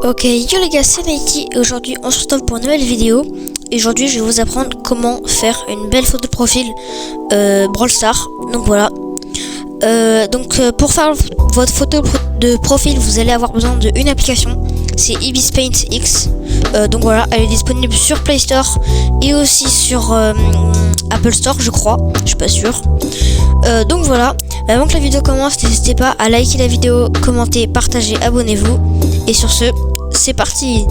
Ok, yo les gars, c'est Nike et aujourd'hui on se retrouve pour une nouvelle vidéo. Et aujourd'hui je vais vous apprendre comment faire une belle photo de profil Brawl Stars. Donc voilà. Pour faire votre photo de profil, vous allez avoir besoin d'une application. C'est Ibis Paint X. Donc voilà, elle est disponible sur Play Store et aussi sur Apple Store, je crois. Je suis pas sûr. Donc voilà. Avant que la vidéo commence, n'hésitez pas à liker la vidéo, commenter, partager, abonnez-vous. Et sur ce, c'est parti.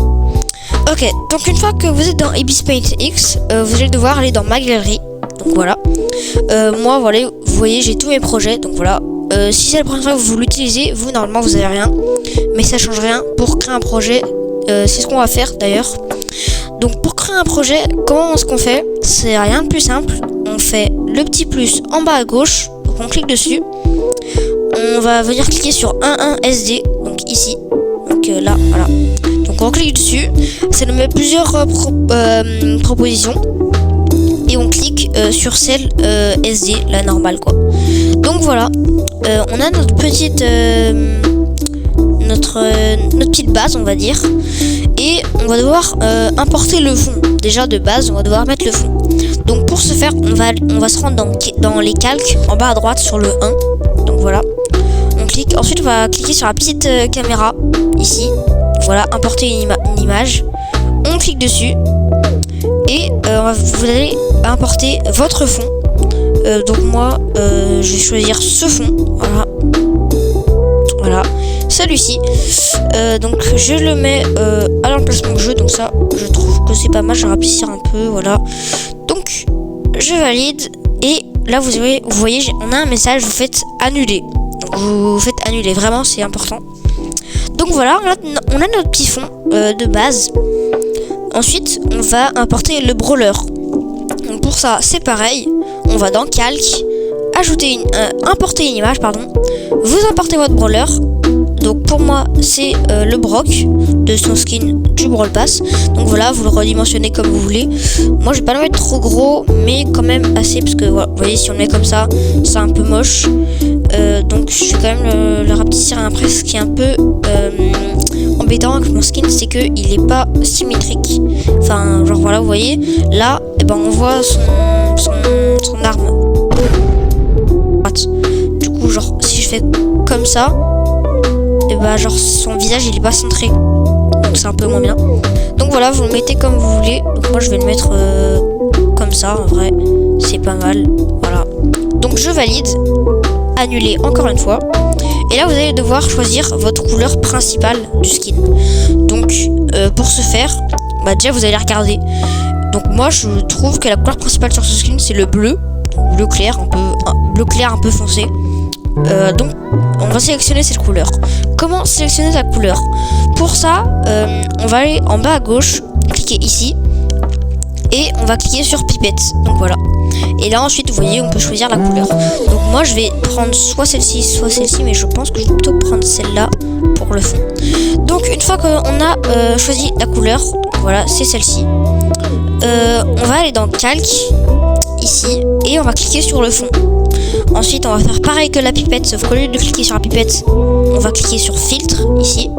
Ok, donc une fois que vous êtes dans Ibis Paint X, vous allez devoir aller dans ma galerie. Donc voilà. Moi, voilà, vous voyez, j'ai tous mes projets. Donc voilà. Si c'est la première fois que vous l'utilisez, vous, normalement, vous avez rien. Mais ça change rien. Pour créer un projet, c'est ce qu'on va faire d'ailleurs. Donc pour créer un projet, comment est-ce qu'on fait? C'est rien de plus simple. On fait le petit plus en bas à gauche. Donc on clique dessus. On va venir cliquer sur 11SD. Donc ici. Donc là, voilà. Donc on clique dessus. Ça nous met plusieurs propositions. Et on clique sur celle SD, la normale quoi. Donc voilà. On a notre petite notre petite base, on va dire. Et on va devoir importer le fond. Déjà de base, on va devoir mettre le fond. Donc pour ce faire, on va se rendre dans les calques en bas à droite sur le 1. Donc voilà. On clique. Ensuite, on va cliquer sur la petite caméra ici. Voilà, importer une image. On clique dessus. Et vous allez importer votre fond. Donc moi, je vais choisir ce fond. Voilà. Voilà. Celui-ci. Donc je le mets à l'emplacement de jeu. Donc ça, je trouve que c'est pas mal. Je vais rapetisser un peu. Voilà. Donc je valide. Et là, vous voyez, on a un message. Vous faites annuler. Donc vous faites annuler. Vraiment, c'est important. Donc voilà, on a notre petit fond de base. Ensuite, on va importer le brawler. Donc pour ça, c'est pareil. On va dans calque, importer une image, pardon. Vous importez votre brawler. Donc pour moi, c'est le Brock de son skin du Brawl Pass. Donc voilà, vous le redimensionnez comme vous voulez. Moi, je vais pas le mettre trop gros, mais quand même assez parce que voilà, vous voyez, si on le met comme ça, c'est un peu moche. Donc je vais quand même le rapetisser après. Ce qui est un peu embêtant avec mon skin, c'est que il est pas symétrique. Enfin, genre voilà, vous voyez, là, on voit son arme. Du coup, genre si je fais comme ça, genre son visage il est pas centré, donc c'est un peu moins bien. Donc voilà, vous le mettez comme vous voulez. Donc moi je vais le mettre comme ça, en vrai c'est pas mal. Voilà, donc je valide, annuler encore une fois. Et là vous allez devoir choisir votre couleur principale du skin. Donc pour ce faire, déjà vous allez regarder. Donc moi je trouve que la couleur principale sur ce skin c'est le bleu clair, un peu foncé. Donc on va sélectionner cette couleur. Comment sélectionner la couleur? Pour ça, on va aller en bas à gauche, cliquer ici et on va cliquer sur pipette. Donc voilà. Et là ensuite, vous voyez, on peut choisir la couleur. Donc moi je vais prendre soit celle-ci, mais je pense que je vais plutôt prendre celle-là pour le fond. Donc une fois qu'on a choisi la couleur, voilà, c'est celle-ci. On va aller dans calque ici et on va cliquer sur le fond. Ensuite, on va faire pareil que la pipette, sauf qu'au lieu de cliquer sur la pipette, on va cliquer sur filtre ici.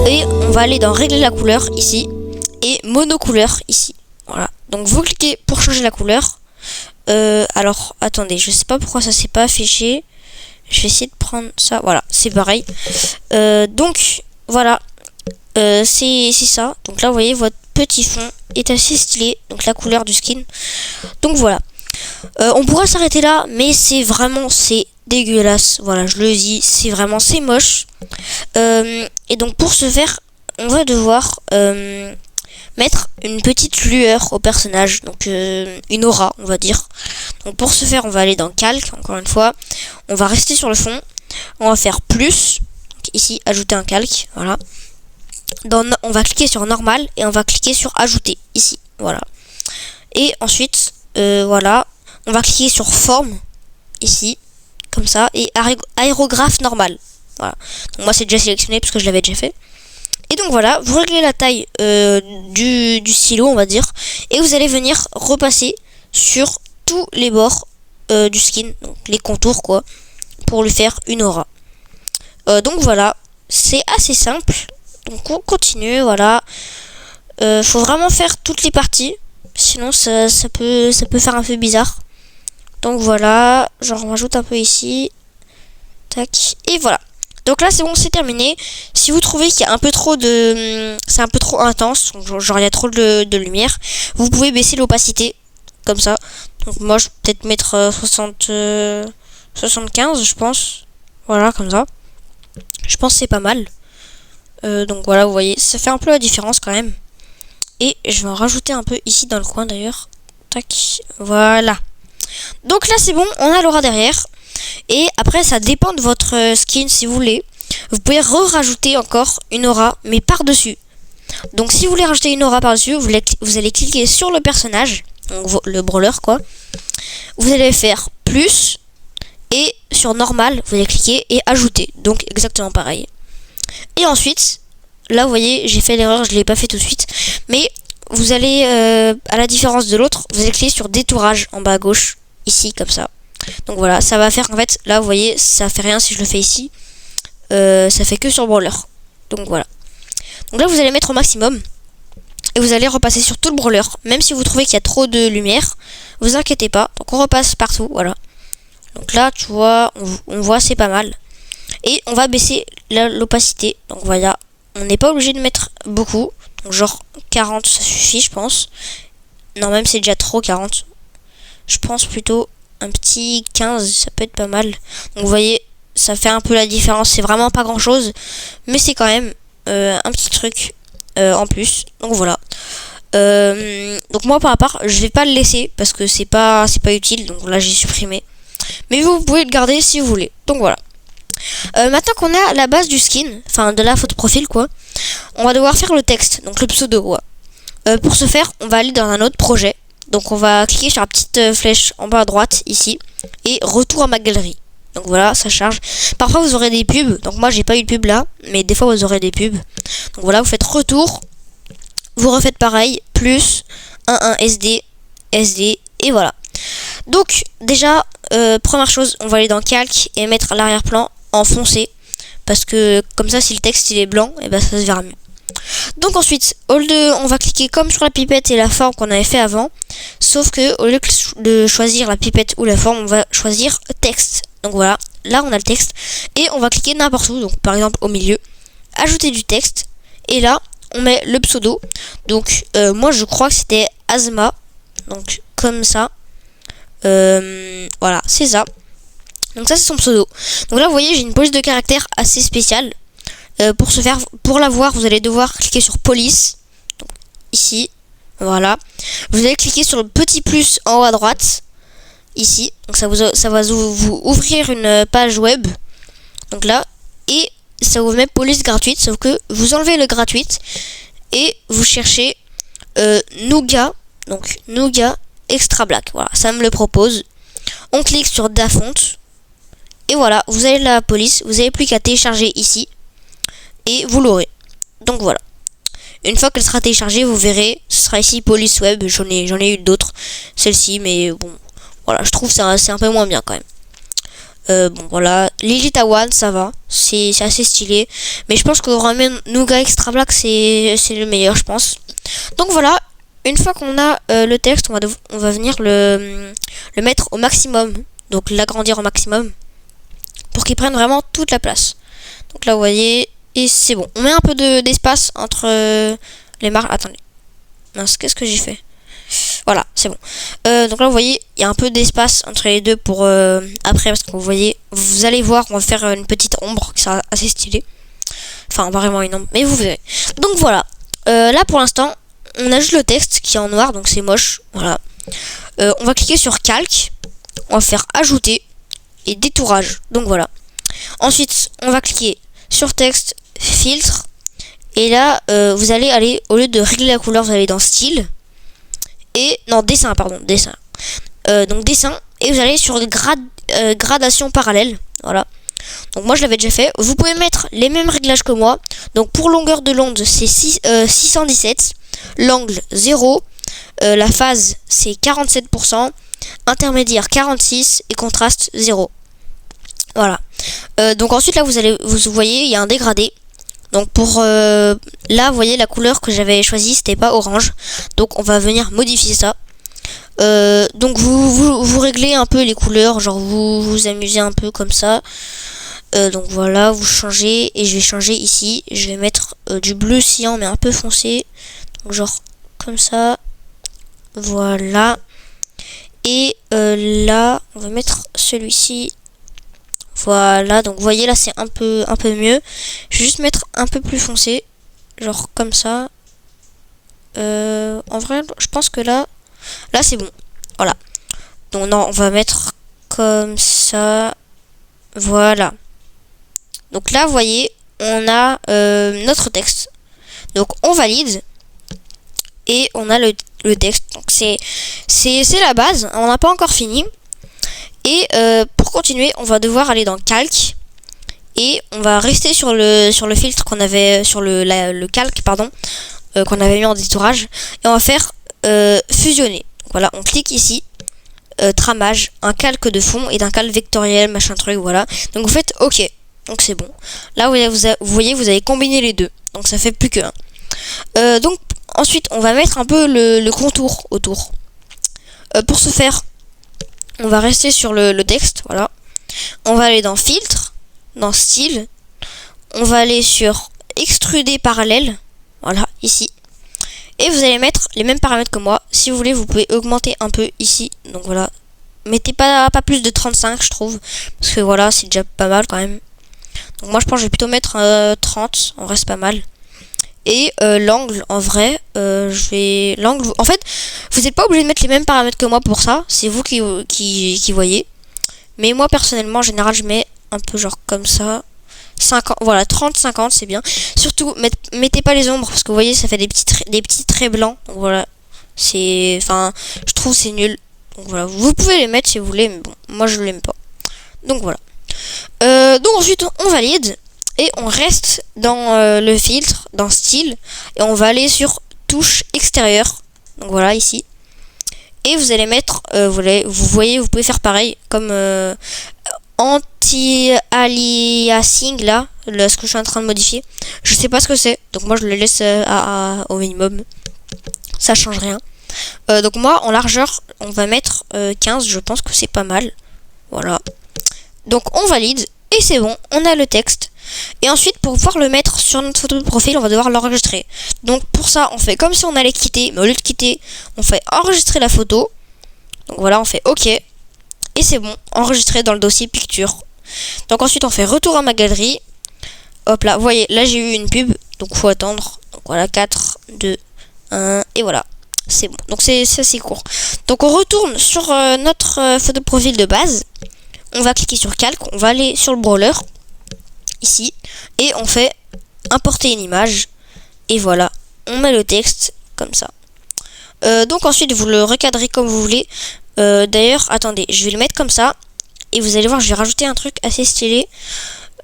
Et on va aller dans régler la couleur ici. Et monocouleur ici. Voilà. Donc vous cliquez pour changer la couleur. Alors, attendez, je sais pas pourquoi ça s'est pas affiché. Je vais essayer de prendre ça. Voilà, c'est pareil. Donc, voilà. C'est ça. Donc là, vous voyez, votre petit fond est assez stylé. Donc la couleur du skin. Donc voilà. On pourra s'arrêter là, mais c'est dégueulasse. Voilà, je le dis, c'est moche. Et donc pour ce faire, on va devoir mettre une petite lueur au personnage, donc une aura, on va dire. Donc pour ce faire, on va aller dans calque, encore une fois. On va rester sur le fond. On va faire plus. Donc ici, ajouter un calque, voilà. On va cliquer sur normal et on va cliquer sur ajouter ici, voilà. Et ensuite, voilà, on va cliquer sur forme ici, comme ça, et aérographe normal. Voilà. Donc moi c'est déjà sélectionné parce que je l'avais déjà fait. Et donc voilà, vous réglez la taille du stylo, on va dire, et vous allez venir repasser sur tous les bords du skin, donc les contours quoi, pour lui faire une aura. Donc voilà, c'est assez simple. Donc on continue, voilà. Faut vraiment faire toutes les parties, sinon ça peut faire un peu bizarre. Donc voilà, genre on rajoute un peu ici. Tac, et voilà. Donc là c'est bon, c'est terminé. Si vous trouvez qu'il y a un peu trop de... c'est un peu trop intense, genre il y a trop de lumière, vous pouvez baisser l'opacité, comme ça. Donc moi je vais peut-être mettre 75 je pense. Voilà, comme ça. Je pense que c'est pas mal. Donc voilà, vous voyez, ça fait un peu la différence quand même. Et je vais en rajouter un peu ici dans le coin d'ailleurs. Tac, voilà. Donc là c'est bon, on a l'aura derrière. Et après ça dépend de votre skin si vous voulez. Vous pouvez rajouter encore une aura, mais par-dessus. Donc si vous voulez rajouter une aura par-dessus, vous allez cliquer sur le personnage, donc le brawler quoi. Vous allez faire plus. Et sur normal, vous allez cliquer et ajouter. Donc exactement pareil. Et ensuite, là vous voyez, j'ai fait l'erreur, je ne l'ai pas fait tout de suite. Mais vous allez, à la différence de l'autre, vous allez cliquer sur détourage en bas à gauche. Ici, comme ça. Donc voilà, ça va faire en fait, là vous voyez, ça fait rien si je le fais ici. Ça fait que sur brawler. Donc voilà. Donc là vous allez mettre au maximum. Et vous allez repasser sur tout le brawler. Même si vous trouvez qu'il y a trop de lumière, vous inquiétez pas. Donc on repasse partout, voilà. Donc là, tu vois, on voit c'est pas mal. Et on va baisser l'opacité. Donc voilà, on n'est pas obligé de mettre beaucoup. Donc genre 40, ça suffit, je pense. Non, même c'est déjà trop 40. Je pense plutôt un petit 15, ça peut être pas mal. Donc vous voyez, ça fait un peu la différence. C'est vraiment pas grand chose. Mais c'est quand même un petit truc en plus. Donc voilà. Donc moi par ma part, je vais pas le laisser parce que c'est pas utile. Donc là j'ai supprimé. Mais vous pouvez le garder si vous voulez. Donc voilà. Maintenant qu'on a la base du skin, enfin de la photo profil quoi, on va devoir faire le texte, donc le pseudo. Ouais. Pour ce faire, on va aller dans un autre projet. Donc on va cliquer sur la petite flèche en bas à droite ici et retour à ma galerie. Donc voilà, ça charge. Parfois vous aurez des pubs. Donc moi j'ai pas eu de pub là, mais des fois vous aurez des pubs. Donc voilà, vous faites retour. Vous refaites pareil, plus 1 SD et voilà. Donc déjà, première chose, on va aller dans calque et mettre l'arrière-plan en foncé. Parce que comme ça, si le texte il est blanc, et ben ça se verra mieux. Donc ensuite, on va cliquer comme sur la pipette et la forme qu'on avait fait avant. Sauf que au lieu de choisir la pipette ou la forme, on va choisir texte. Donc voilà, là on a le texte. Et on va cliquer n'importe où, donc par exemple au milieu. Ajouter du texte. Et là, on met le pseudo. Donc moi je crois que c'était Asma. Donc comme ça. Voilà, c'est ça. Donc ça c'est son pseudo. Donc là vous voyez, j'ai une police de caractère assez spéciale. Pour la voir, vous allez devoir cliquer sur police. Donc, ici, voilà. Vous allez cliquer sur le petit plus en haut à droite. Ici, donc ça va vous ouvrir une page web. Donc là, et ça vous met police gratuite, sauf que vous enlevez le gratuite et vous cherchez Nougat. Donc Nougat Extra Black. Voilà, ça me le propose. On clique sur Dafont. Et voilà, vous avez la police. Vous n'avez plus qu'à télécharger ici. Et vous l'aurez. Donc voilà. Une fois qu'elle sera téléchargée, vous verrez, ce sera ici police web. J'en ai eu d'autres, celle-ci, mais bon, voilà, je trouve que c'est un peu moins bien quand même. Bon voilà, Lilith One, ça va, c'est assez stylé, mais je pense que vraiment Nougat Extra Black c'est le meilleur, je pense. Donc voilà, une fois qu'on a le texte, on va venir le mettre au maximum, donc l'agrandir au maximum pour qu'il prenne vraiment toute la place. Donc là vous voyez. Et c'est bon. On met un peu d'espace entre les marques. Attendez. Mince, qu'est-ce que j'ai fait? Voilà, c'est bon. Donc là, vous voyez, il y a un peu d'espace entre les deux pour après. Parce que vous allez voir, on va faire une petite ombre qui sera assez stylée. Enfin, pas vraiment une ombre, mais vous verrez. Donc voilà. Là, pour l'instant, on a juste le texte qui est en noir, donc c'est moche. Voilà. On va cliquer sur calque. On va faire ajouter et détourage. Donc voilà. Ensuite, on va cliquer sur texte, filtre, et là vous allez aller, au lieu de régler la couleur, vous allez dans style et non, dessin, pardon, dessin. Donc dessin, et vous allez sur gradation parallèle. Voilà, donc moi je l'avais déjà fait. Vous pouvez mettre les mêmes réglages que moi. Donc pour longueur de l'onde c'est 617, l'angle 0, la phase c'est 47%, intermédiaire 46 et contraste 0. Voilà. Donc ensuite là vous voyez il y a un dégradé. Donc pour là, vous voyez la couleur que j'avais choisie, c'était pas orange. Donc on va venir modifier ça. Donc vous réglez un peu les couleurs, genre vous vous amusez un peu comme ça. Donc voilà, vous changez et je vais changer ici. Je vais mettre du bleu cyan mais un peu foncé. Donc genre comme ça. Voilà. Et là, on va mettre celui-ci. Voilà, donc vous voyez là c'est un peu mieux. Je vais juste mettre un peu plus foncé. Genre comme ça. En vrai, je pense que là c'est bon. Voilà. Donc non, on va mettre comme ça. Voilà. Donc là, vous voyez, on a notre texte. Donc on valide. Et on a le texte. Donc c'est la base. On n'a pas encore fini. Et pour continuer, on va devoir aller dans calque. Et on va rester sur le filtre qu'on avait, sur le calque, pardon, qu'on avait mis en détourage. Et on va faire fusionner. Donc voilà, on clique ici. Tramage, un calque de fond et d'un calque vectoriel, machin truc, voilà. Donc vous faites OK. Donc c'est bon. Là, vous voyez, vous avez combiné les deux. Donc ça fait plus que un. Donc ensuite, on va mettre un peu le contour autour. Pour ce faire, on va rester sur le texte, voilà. On va aller dans filtre, dans style. On va aller sur extruder parallèle, voilà, ici. Et vous allez mettre les mêmes paramètres que moi. Si vous voulez, vous pouvez augmenter un peu ici. Donc voilà. Mettez pas plus de 35, je trouve. Parce que voilà, c'est déjà pas mal quand même. Donc moi, je pense que je vais plutôt mettre 30. On reste pas mal. Et l'angle, en vrai, l'angle, en fait, vous n'êtes pas obligé de mettre les mêmes paramètres que moi pour ça. C'est vous qui voyez. Mais moi, personnellement, en général, je mets un peu genre comme ça. 50, voilà, 30, 50, c'est bien. Surtout, mettez pas les ombres, parce que vous voyez, ça fait des petits traits blancs. Donc voilà, enfin, je trouve c'est nul. Donc voilà, vous pouvez les mettre si vous voulez, mais bon, moi je l'aime pas. Donc voilà. Donc ensuite, on valide. Et on reste dans le filtre, dans style. Et on va aller sur touche extérieure. Donc voilà, ici. Et vous allez mettre, vous voyez, vous pouvez faire pareil, comme anti-aliasing, là, ce que je suis en train de modifier. Je sais pas ce que c'est, donc moi je le laisse au minimum. Ça change rien. Donc moi, en largeur, on va mettre 15, je pense que c'est pas mal. Voilà. Donc on valide, et c'est bon, on a le texte. Et ensuite, pour pouvoir le mettre sur notre photo de profil, on va devoir l'enregistrer. Donc pour ça, on fait comme si on allait quitter, mais au lieu de quitter, on fait enregistrer la photo. Donc voilà, on fait OK. Et c'est bon, enregistré dans le dossier picture. Donc ensuite, on fait retour à ma galerie. Hop là, vous voyez, là j'ai eu une pub, donc faut attendre. Donc voilà, 4, 2, 1, et voilà. C'est bon, donc c'est assez court. Donc on retourne sur notre photo de profil de base. On va cliquer sur calque, on va aller sur le brawler. Ici, et on fait importer une image, et voilà, on met le texte comme ça. Donc ensuite vous le recadrez comme vous voulez. D'ailleurs, attendez, je vais le mettre comme ça, et vous allez voir, je vais rajouter un truc assez stylé.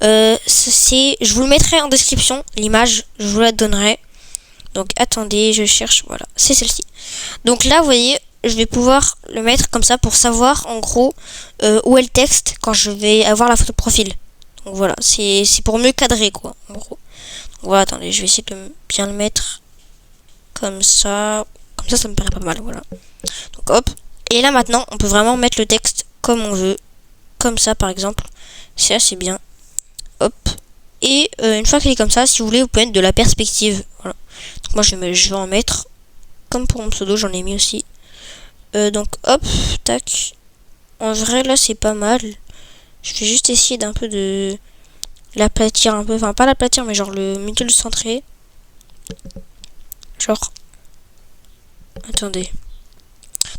Je vous le mettrai en description, l'image, je vous la donnerai. Donc attendez, je cherche, voilà, c'est celle-ci. Donc là, vous voyez, je vais pouvoir le mettre comme ça pour savoir en gros où est le texte quand je vais avoir la photo de profil. Donc voilà, c'est pour mieux cadrer quoi, en gros. Donc voilà, attendez, je vais essayer de bien le mettre comme ça. Comme ça me paraît pas mal, voilà. Donc hop. Et là maintenant, on peut vraiment mettre le texte comme on veut. Comme ça par exemple. C'est assez bien. Hop. Et une fois qu'il est comme ça, si vous voulez, vous pouvez mettre de la perspective. Voilà. Donc moi je vais en mettre. Comme pour mon pseudo, j'en ai mis aussi. Donc hop, tac. En vrai là c'est pas mal. Je vais juste essayer d'un peu de l'aplatir un peu. Enfin, pas l'aplatir, mais genre le milieu le centrer. Genre. Attendez.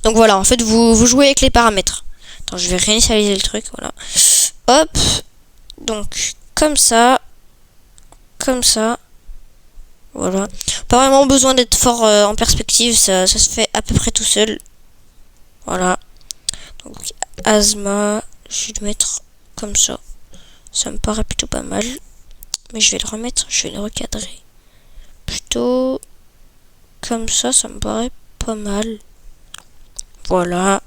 Donc voilà, en fait, vous jouez avec les paramètres. Attends, je vais réinitialiser le truc, voilà. Hop. Donc, comme ça. Comme ça. Voilà. Pas vraiment besoin d'être fort en perspective. Ça se fait à peu près tout seul. Voilà. Donc, Asma. Je vais le mettre comme ça. Ça me paraît plutôt pas mal. Mais je vais le remettre, je vais le recadrer. Plutôt comme ça me paraît pas mal. Voilà.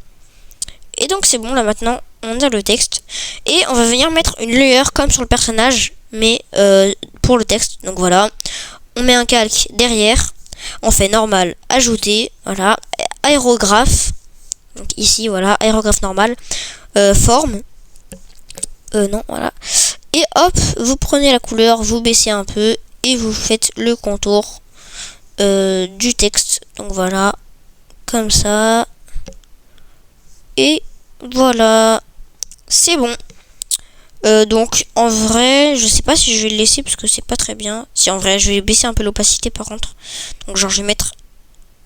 Et donc c'est bon, là maintenant, on a le texte. Et on va venir mettre une lueur comme sur le personnage, mais pour le texte. Donc voilà, on met un calque derrière, on fait normal, ajouter, voilà, aérographe, donc ici voilà, aérographe normal, forme, non, voilà, et hop, vous prenez la couleur, vous baissez un peu et vous faites le contour du texte. Donc voilà, comme ça, et voilà, c'est bon. Donc en vrai je sais pas si je vais le laisser parce que c'est pas très bien. Si en vrai je vais baisser un peu l'opacité par contre. Donc genre je vais mettre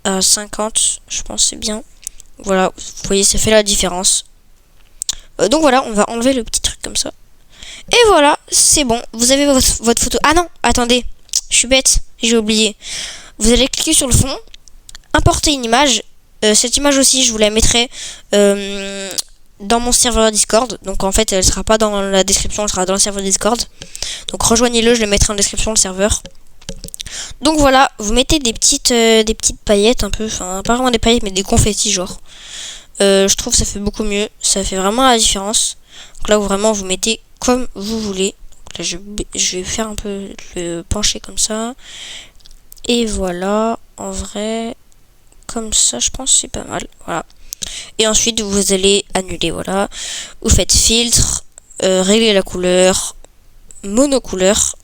à 50, je pense c'est bien. Voilà, vous voyez ça fait la différence. Donc voilà, on va enlever le petit truc comme ça. Et voilà, c'est bon, vous avez votre photo. Ah non, attendez, je suis bête, j'ai oublié. Vous allez cliquer sur le fond, importer une image. Cette image aussi je vous la mettrai dans mon serveur Discord. Donc en fait elle sera pas dans la description, elle sera dans le serveur Discord. Donc rejoignez-le, je le mettrai en description le serveur. Donc voilà, vous mettez des petites paillettes un peu, enfin pas vraiment des paillettes mais des confettis genre. Je trouve que ça fait beaucoup mieux, ça fait vraiment la différence. Donc là vraiment vous mettez comme vous voulez. Donc là je vais faire un peu le pencher comme ça. Et voilà, en vrai comme ça je pense que c'est pas mal. Voilà. Et ensuite vous allez annuler, voilà. Vous faites filtre, régler la couleur, monocouleur,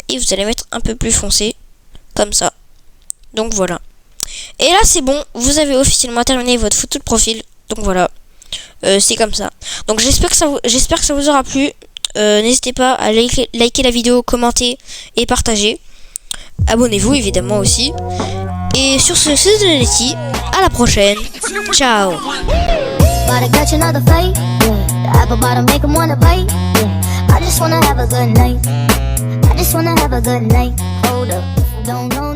et vous allez mettre un peu plus foncé, comme ça. Donc voilà. Et là c'est bon, vous avez officiellement terminé votre photo de profil. Donc voilà, c'est comme ça. Donc j'espère que ça vous aura plu. N'hésitez pas à liker la vidéo, commenter et partager. Abonnez-vous évidemment aussi. Et sur ce, c'est Letty. À la prochaine. Ciao. I just wanna have a good night. Hold up, don't know.